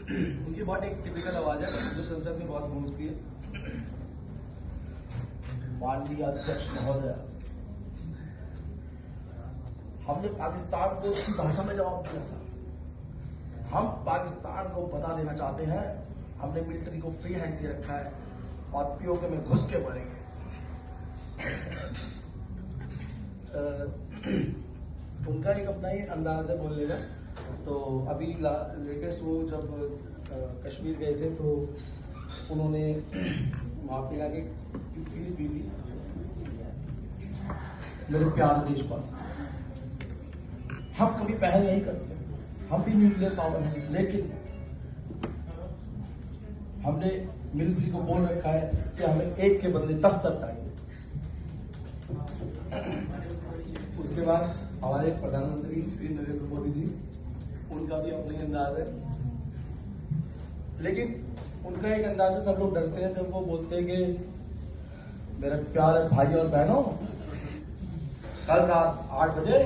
उनकी बहुत एक टिपिकल आवाज है जो संसद में बहुत गूंजती है। माननीय अध्यक्ष महोदय, हमने पाकिस्तान को उसकी भाषा में जवाब दिया था। हम पाकिस्तान को बता देना चाहते हैं, हमने मिलिट्री को फ्री हैंड दे रखा है और पीओके में घुस के मरेंगे। उनका एक अपना ही अंदाज है बोलने का। तो अभी लेटेस्ट वो जब कश्मीर गए थे तो उन्होंने वहाँ पे आके स्पीच दी थी, मेरे प्यारे देशवासी, हम कभी पहल नहीं करते, हम भी न्यूक्लियर पावर हैं, लेकिन हमने मिलिट्री को बोल रखा है कि हमें एक के बदले 10 सर चाहिए। उसके बाद हमारे प्रधानमंत्री श्री नरेंद्र मोदी जी, उनका भी अपने अंदाज है, लेकिन उनका एक अंदाज से सब लोग डरते हैं जब वो बोलते हैं कि मेरे प्यारे भाई और बहनों, कल रात 8 बजे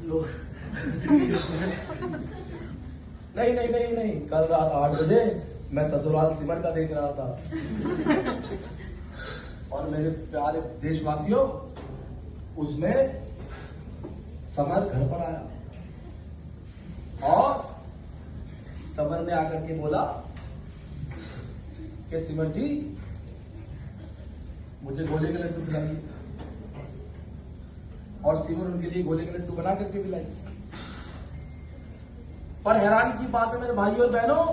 लोग नहीं नहीं नहीं नहीं कल रात 8 बजे मैं ससुराल सिमर का देख रहा था। और मेरे प्यारे देशवासियों, उसमें समर घर पर आया और समर ने आकर के बोला कि सिमर जी, मुझे गोले के लड्डू खिलाइए, और सिमर उनके लिए गोले के लड्डू बना करके खिलाई। पर हैरानी की बात है मेरे भाई और बहनों,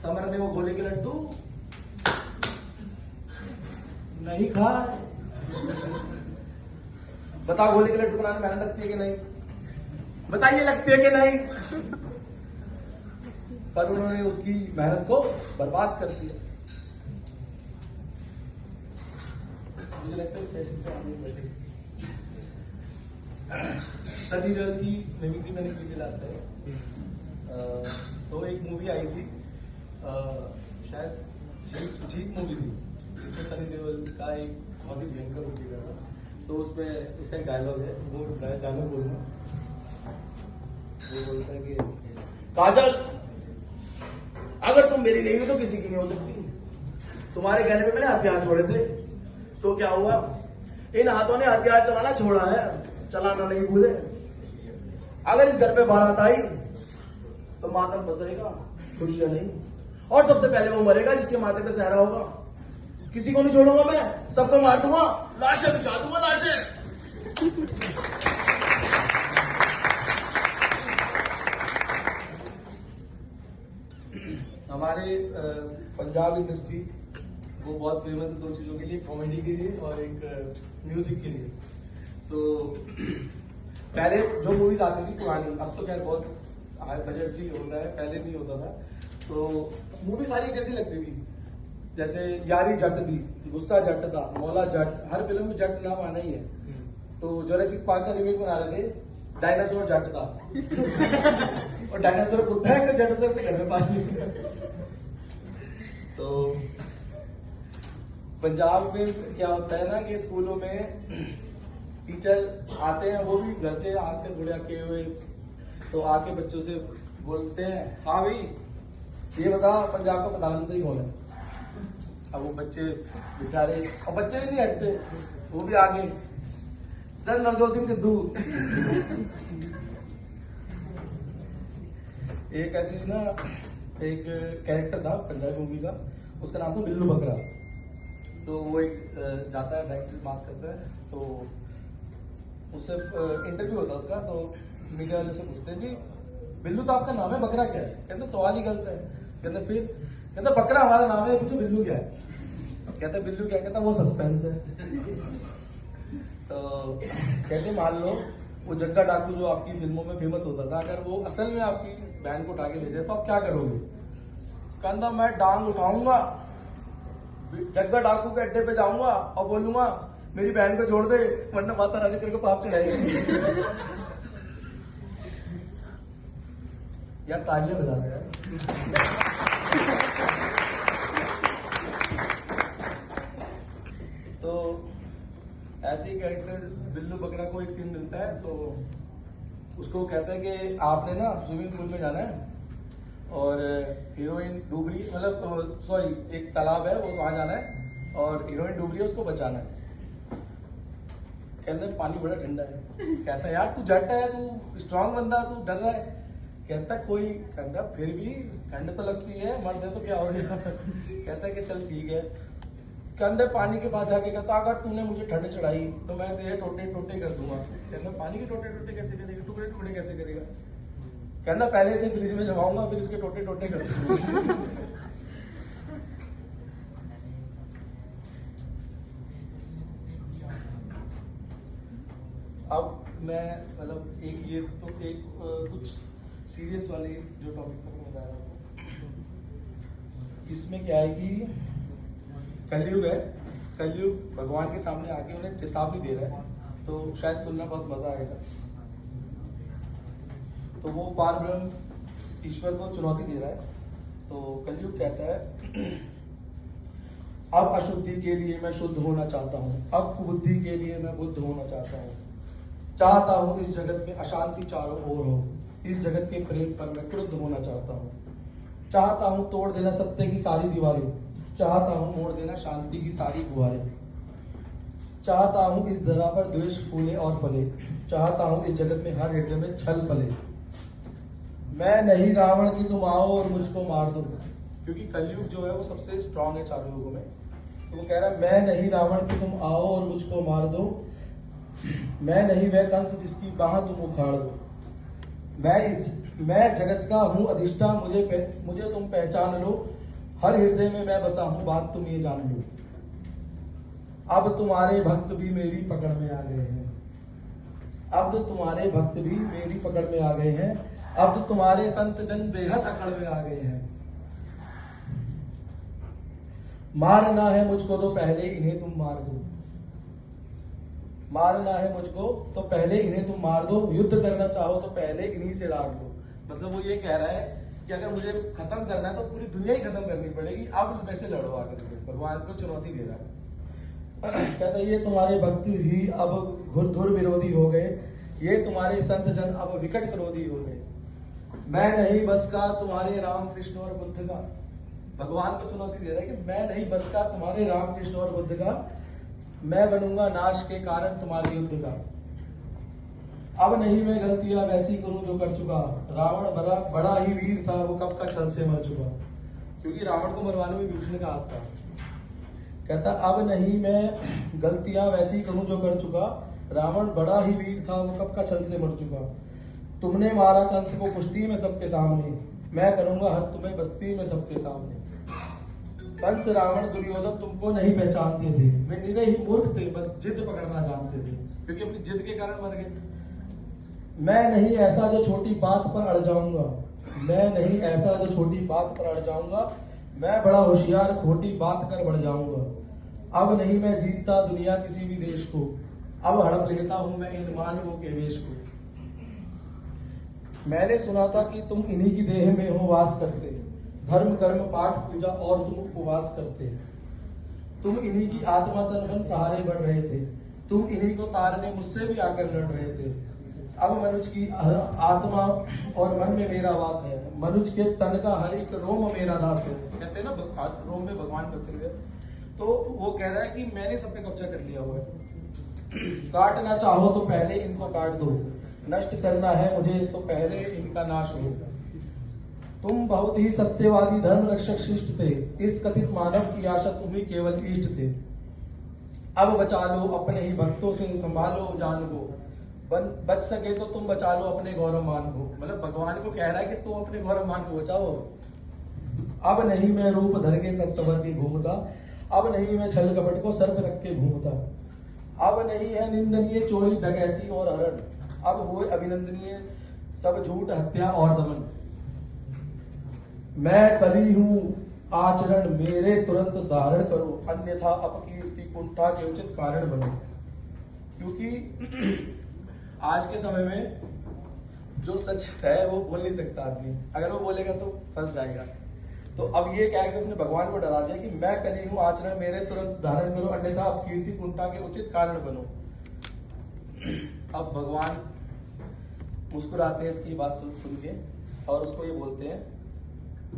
समर ने वो गोले के लड्डू नहीं खाए। बताओ, गोले के लड्डू बनाने में मेहनत लगती है कि नहीं? बताइए, लगती है कि नहीं? पर उन्होंने उसकी मेहनत को बर्बाद कर दिया। मुझे लगता है स्टेशन पे आने बैठे सनी देओल की मिमिक्री मैंने की थी लास्ट टाइम। तो एक मूवी आई थी, शायद जीत मूवी थी, जिसमें सनी देओल का एक बहुत ही भयंकर रोल किया था। तो उसमें उसका एक डायलॉग है, वो डायलॉग बोलूंगा। वो बोलता है कि काजल, अगर तुम मेरी नहीं हो तो किसी की नहीं हो सकती। तुम्हारे कहने पे मैंने हथियार छोड़े थे, तो क्या हुआ? इन हाथों ने हथियार चलाना छोड़ा है, चलाना नहीं भूले। अगर इस घर पे बारात आई तो मातम बसेगा, खुशियां नहीं। और सबसे पहले वो मरेगा जिसके माथे पे सहरा होगा। किसी को नहीं छोड़ूंगा मैं, सबको मार दूंगा, लाशें बिछा दूंगा, लाशें। हमारे पंजाब इंडस्ट्री वो बहुत फेमस है दो चीजों के लिए, कॉमेडी के लिए और एक म्यूजिक के लिए। तो पहले जो मूवीज आती थी पुरानी, अब तो खैर बहुत हाई बजट भी होता है, पहले नहीं होता था। तो मूवी सारी जैसी लगती थी, जैसे यारी जट दी, गुस्सा जट था, मौला जट, हर फिल्म में जट नाम आना ही है। तो जोरासिक पार्क का रिमेक बना रहे थे, डायनासोर जट था। और डायनासोर कुत्ता है, डायनासोर के घर में पाल लिया। तो पंजाब में क्या होता है ना कि स्कूलों में टीचर आते हैं, वो भी घर से आकर बुढ़िया के हुए, तो आके बच्चों से बोलते हैं, हाँ भाई ये बता पंजाब का प्रधानमंत्री कौन है? अब वो बच्चे बेचारे, और बच्चे भी नहीं हटते, वो भी आगे, सर नवजोत सिंह सिद्धू। एक ऐसी ना एक कैरेक्टर था पंजाबी मूवी का, उसका नाम था बिल्लू बकरा। तो वो एक जाता है बैंक में बात करता है, तो उससे इंटरव्यू होता है उसका। तो मीडिया वाले से पूछते हैं, जी बिल्लू तो आपका नाम है, बकरा क्या है? कहते सवाल ही गलत है। कहते फिर? कहते बकरा हमारा नाम है, पूछो बिल्लू क्या है? कहते बिल्लू क्या? कहता वो सस्पेंस है। तो कहते मान लो वो जग्गा डाकू जो आपकी फिल्मों में फेमस होता था, अगर वो असल में आपकी बहन को उठा के ले जाए तो आप क्या करोगे? कहता मैं डांग उठाऊंगा, जग्गा डाकू के अड्डे पे जाऊंगा और बोलूंगा मेरी बहन को छोड़ दे, वरना माता रानी तेरे को पाप चढ़ाएगी। यार तालियां बजा रहे हैं। तो ऐसे ही कैरेक्टर बिल्लू बकरा को एक सीन मिलता है, तो उसको कहता है कि आपने ना स्विमिंग पूल में जाना है और हीरोइन डूब रही, मतलब सॉरी एक तालाब है, वो वहां जाना है और हीरोइन डूब रही है, उसको बचाना है। कहता है पानी बड़ा ठंडा है। कहता है यार तू जट है, तू स्ट्रांग बंदा, तू डर रहा है। कहता कोई, कहता फिर भी ठंड तो लगती है, मर दे तो क्या हो गया। कहता है कि चल ठीक है। कहता पानी के पास जाके कहता अगर तूने मुझे ठंड चढ़ाई तो मैं तेरे टोटे टोटे कर दूंगा। कहता पानी के टोटे टोटे कैसे करेगा, टुकड़े टुकड़े कैसे करेगा। कहता पहले से फ्रिज में जमाऊंगा फिर इसके टोटे टोटे कर दूंगा। अब मैं मतलब एक ये तो एक कुछ सीरियस वाली जो टॉपिक पर मैं बता रहा हूँ, इसमें क्या है कि कलयुग है, कलयुग भगवान के सामने आके उन्हें चेतावनी दे रहा है, तो शायद सुनना बहुत मजा आएगा। तो वो पार ब्रह्म ईश्वर को चुनौती दे रहा है। तो कलयुग कहता है अब अशुद्धि के लिए मैं शुद्ध होना चाहता हूँ, अब कुबुद्धि के लिए मैं बुद्ध होना चाहता हूँ, चाहता हूँ इस जगत में अशांति चारों ओर हो, इस जगत के प्रेम पर मैं क्रुद्ध होना चाहता हूँ, चाहता हूँ तोड़ देना सत्य की सारी दीवारें, चाहता हूँ मोड़ देना शांति की सारी गुहारें, चाहता हूँ इस धरा पर द्वेष फूले और फले, चाहता हूँ इस जगत में हर हृदय में छल फले। मैं नहीं रावण की तुम आओ और मुझको मार दो, क्योंकि कलयुग जो है वो सबसे स्ट्रांग है चारों युगों में। तो वो कह रहा है मैं नहीं रावण की तुम आओ और मुझको मार दो, मैं नहीं वह कंस जिसकी बाह तुम उखाड़ दो, मैं जगत का हूँ अधिष्ठा, मुझे तुम पहचान लो, हर हृदय में मैं बसा हूं, बात तुम ये जान लो। अब तुम्हारे भक्त भी मेरी पकड़ में आ गए हैं, अब तो तुम्हारे भक्त भी मेरी पकड़ में आ गए हैं, अब तो तुम्हारे संत जन बेहद अकड़ में आ गए हैं। मारना है मुझको तो पहले इन्हें तुम मार दो, मारना है मुझको तो पहले इन्हें तुम मार दो, युद्ध करना चाहो तो पहले इन्हीं से लाड़ दो। मतलब वो ये कह रहा है कि अगर मुझे खत्म करना है तो पूरी दुनिया ही खत्म करनी पड़ेगी, अब वैसे लड़ो आकर के। भगवान को चुनौती दे रहा है। कहता है ये तुम्हारे भक्त ही अब घुर विरोधी हो गए, ये तुम्हारे संत जन अब विकट विरोधी हो गए। मैं नहीं बस का तुम्हारे राम कृष्ण और बुद्ध का, भगवान को चुनौती दे रहा है कि मैं नहीं बस का तुम्हारे राम कृष्ण और बुद्ध का, मैं बनूंगा नाश के कारण तुम्हारे युद्ध का। अब नहीं मैं गलतियां वैसी करूं जो कर चुका, रावण बड़ा ही वीर था, वो कब का छल से मर चुका। क्योंकि रावण को मरवाने में विभीषण का हाथ था। कहता अब नहीं मैं गलतियां वैसी करूं जो कर चुका, रावण बड़ा ही वीर था, वो कब का छल से मर चुका। तुमने मारा कंस को कुश्ती में सबके सामने, मैं करूंगा हद तुम्हें बस्ती में सबके सामने। कंस रावण दुर्योधन तुमको नहीं पहचानते थे, वे निरे ही मूर्ख थे, बस जिद पकड़ना जानते थे, क्योंकि अपनी जिद के कारण मर गए। मैं नहीं ऐसा जो छोटी बात पर अड़ जाऊंगा, मैं नहीं ऐसा जो छोटी बात पर अड़ जाऊंगा, मैं बड़ा होशियार खोटी बात कर बढ़ जाऊंगा। अब नहीं मैं जीतता दुनिया किसी भी देश को, अब हड़प लेता हूं मैं इन मानवों के वेश को। मैंने सुना था कि तुम इन्हीं की देह में हो वास करते, धर्म कर्म पाठ पूजा और तुम उपवास करते, तुम इन्हीं की आत्मा तन मन सहारे बढ़ रहे थे, तुम इन्हीं को तारने मुझसे भी आकर लड़ रहे थे। अब मनुष्य की आत्मा और मन में मेरा वास है, मनुष्य के तन का हर एक रोम मेरा दास है। कहते हैं ना रोम में भगवान बसे हुए। तो वो कह रहा है कि मैंने सब पे कब्जा कर लिया हुआ है। काटना चाहो तो पहले इनको काट दो, नष्ट करना है मुझे तो पहले इनका नाश हो। तुम बहुत ही सत्यवादी धर्म रक्षक शिष्ट थे, इस कथित मानव की आशा तुम ही केवल इष्ट थे। अब बचा लो अपने ही भक्तों से, संभालो जान को, बच सके तो तुम बचा लो अपने गौरव मान को। मतलब भगवान को कह रहा है कि तुम अपने गौरव मान को बचाओ। अब नहीं मैं रूप धर के सच संवर के घूमता, अब नहीं मैं छल कपट को सर पे रख के घूमता, अब नहीं है निंदनीय चोरी डकैती और हरण, अब हुए अभिनंदनीय सब झूठ हत्या और दमन। मैं कली हूं आचरण मेरे तुरंत धारण करो, अन्यथा अपकीर्ति कुंठा के उचित कारण बनो। क्योंकि आज के समय में जो सच है वो बोल नहीं सकता आदमी, अगर वो बोलेगा तो फंस जाएगा। तो अब ये क्या है कि उसने भगवान को डरा दिया कि मैं कली हूं आचरण मेरे तुरंत धारण करो, अन्यथा अपकीर्ति कुंठा के उचित कारण बनो। अब भगवान मुस्कुराते हैं इसकी बात सुन सुन के, और उसको ये बोलते हैं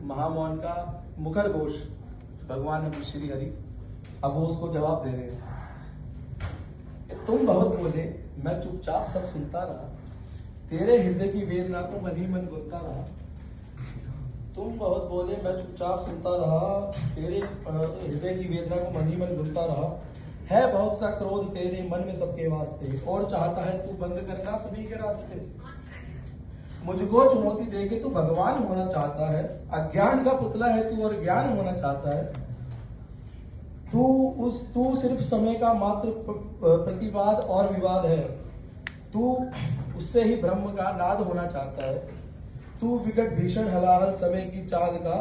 महामौन का मुखर घोष भगवान है श्री हरि। अब वो उसको जवाब दे रहे हैं, तुम बहुत बोले मैं चुपचाप सब सुनता रहा, तेरे हृदय की वेदना को मन ही मन गुनता रहा। तुम बहुत बोले मैं चुपचाप सुनता रहा, तेरे हृदय की वेदना को मन ही मन गुनता रहा। है बहुत सा क्रोध तेरे मन में सबके वास्ते, और चाहता है तू बंद करना सभी के रास्ते। मुझको चुनौती देके तू भगवान होना चाहता है, अज्ञान का पुतला है तू और ज्ञान होना चाहता है। तू सिर्फ समय का मात्र प्रतिवाद और विवाद है, तू उससे ही ब्रह्म का नाद होना चाहता है। तू विकट भीषण हलाहल समय की चाल का,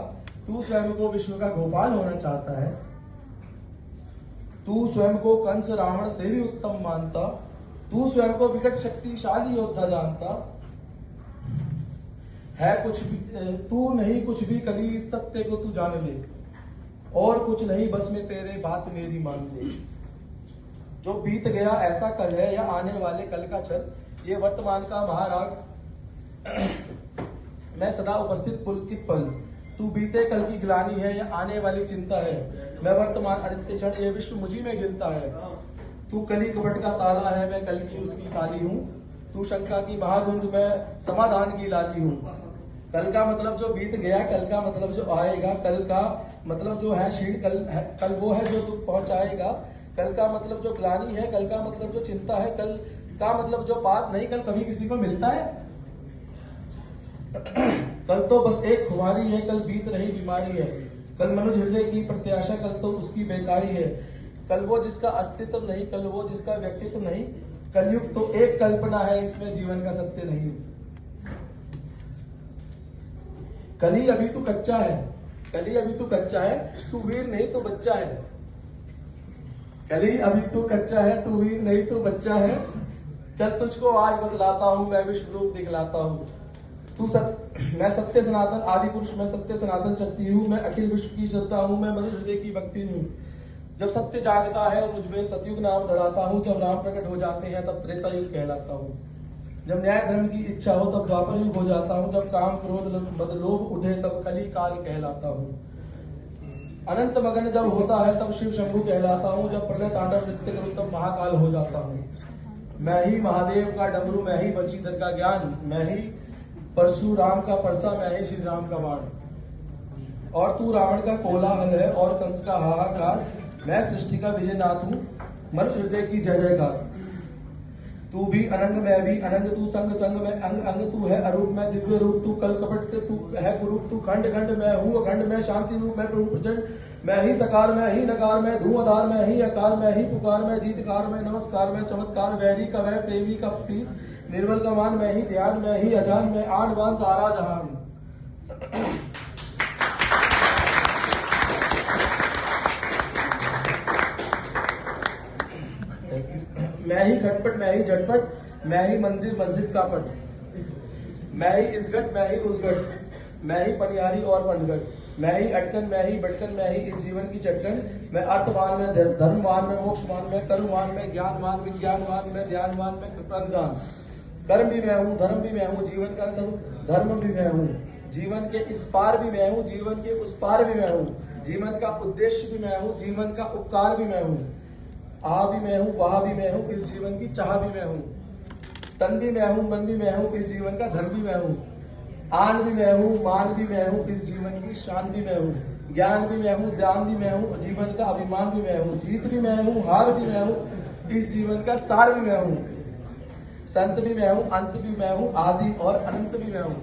तू स्वयं को विश्व का गोपाल होना चाहता है। तू स्वयं को कंस रावण से भी उत्तम मानता, तू स्वयं को विकट शक्तिशाली योद्धा जानता है। कुछ भी तू नहीं कुछ भी कली, इस सत्य को तू जान ले, और कुछ नहीं बस में तेरे बात मेरी मान ले। जो बीत गया ऐसा कल है या आने वाले कल का छल, ये वर्तमान का महाराग मैं सदा उपस्थित पुलकित पल। तू बीते कल की ग्लानी है या आने वाली चिंता है, मैं वर्तमान अनित्य क्षण ये विश्व मुझी में गिरता है। तू कली कपट का ताला है, मैं कल की उसकी ताली हूँ। तू शंका की महाधुंध, मैं समाधान की लाली हूँ। कल का मतलब जो बीत गया, कल का मतलब जो आएगा, कल का मतलब जो है शीण, कल वो है जो दुख पहुंचाएगा। कल का मतलब जो ग्लानी है, कल का मतलब जो चिंता है, कल का मतलब जो पास नहीं कल कभी किसी को मिलता है। कल तो बस एक खुमारी है, कल बीत रही बीमारी है। कल मनुष्य हृदय की प्रत्याशा, कल तो उसकी बेकारी है। कल वो जिसका अस्तित्व नहीं, कल वो जिसका व्यक्तित्व नहीं। कलयुग तो एक कल्पना है, इसमें जीवन का सत्य नहीं। कली अभी तू कच्चा है, कली अभी तू कच्चा है, तू वीर नहीं तो बच्चा है। कली अभी तू कच्चा है, तू वीर नहीं तो बच्चा है। चल तुझको आज बतलाता हूँ, मैं विश्व रूप दिखलाता हूँ। मैं सत्य सनातन आदि पुरुष, मैं सत्य सनातन शक्ति हूँ। मैं अखिल विश्व की श्रद्धा हूँ, मैं मनुष्य हृदय की भक्ति हूँ। जब सत्य जागता है मुझमें सतयुग नाम धराता हूँ। जब राम प्रकट हो जाते हैं तब त्रेता युग कहलाता हूँ। जब न्याय धर्म की इच्छा हो तब द्वापर युग हो जाता हूँ। जब काम क्रोध मद लोभ उठे तब कली काल कहलाता हूँ। अनंत मगन जब होता है तब शिव शंभु कहलाता हूँ। जब प्रलय तांडव नृत्य करूँ तब महाकाल हो जाता हूँ। मैं ही महादेव का डमरू, मैं ही बचीधर का ज्ञान, मैं ही परशुराम का परसा, मैं ही श्री राम का बाण। और तू रावण का कोलाहल है और कंस का हाहाकार, मैं सृष्टि का विजयनाथ हूँ, मनुष्य हृदय की जय जयकार। तू भी अनंग मैं भी अनंग, तू संग संग मैं अंग अंग। तू है अरूप मैं दिव्य रूप, तू कल कपट तू है कुरूप। तू खंड खंड मैं हूँ अखंड, मैं शांति रूप मैं प्रभु प्रचंड। मैं ही सकार मैं ही नकार, मैं धुआंधार मैं ही अकार। मैं ही पुकार मैं जीतकार, मैं नमस्कार मैं चमत्कार। वैरी का वह प्रेमी का प्रिय, निर्मल का मान मैं ही ध्यान। मैं ही अजान मैं आन बान सारा जहान। मैं ही खटपट मैं ही झटपट, मैं ही मंदिर मस्जिद का पट। मैं ही इस गट मैं ही उस गट, मैं ही पनियारी और पनगट। मैं ही अटकन मैं ही बटकन, मैं ही इस जीवन की चटकन। मैं अर्थवान में धर्मवान में मोक्षवान में कर्मवान में ज्ञानवान विज्ञानवान में ध्यानवान में कृतज्ञान। कर्म भी मैं हूँ, धर्म भी मैं हूँ, जीवन का सब धर्म भी मैं हूँ। जीवन के इस पार भी मैं हूँ, जीवन के उस पार भी मैं हूँ। जीवन का उद्देश्य भी मैं हूँ, जीवन का उपकार भी मैं हूँ। आ भी मैं हूँ, वहां भी मैं हूँ, इस जीवन की चाह भी मैं हूँ। तन भी मैं हूँ, मन भी मैं हूँ, इस जीवन का धर्म भी मैं हूँ। आन भी मैं हूँ, मान भी मैं हूँ, इस जीवन की शान भी मैं हूँ। ज्ञान भी मैं हूँ, ध्यान भी मैं हूँ, जीवन का अभिमान भी मैं हूँ। जीत भी मैं हूँ, हार भी मैं हूँ, इस जीवन का सार भी मैं हूँ। संत भी मैं हूँ, अंत भी मैं हूँ, आदि और अनंत भी मैं हूँ।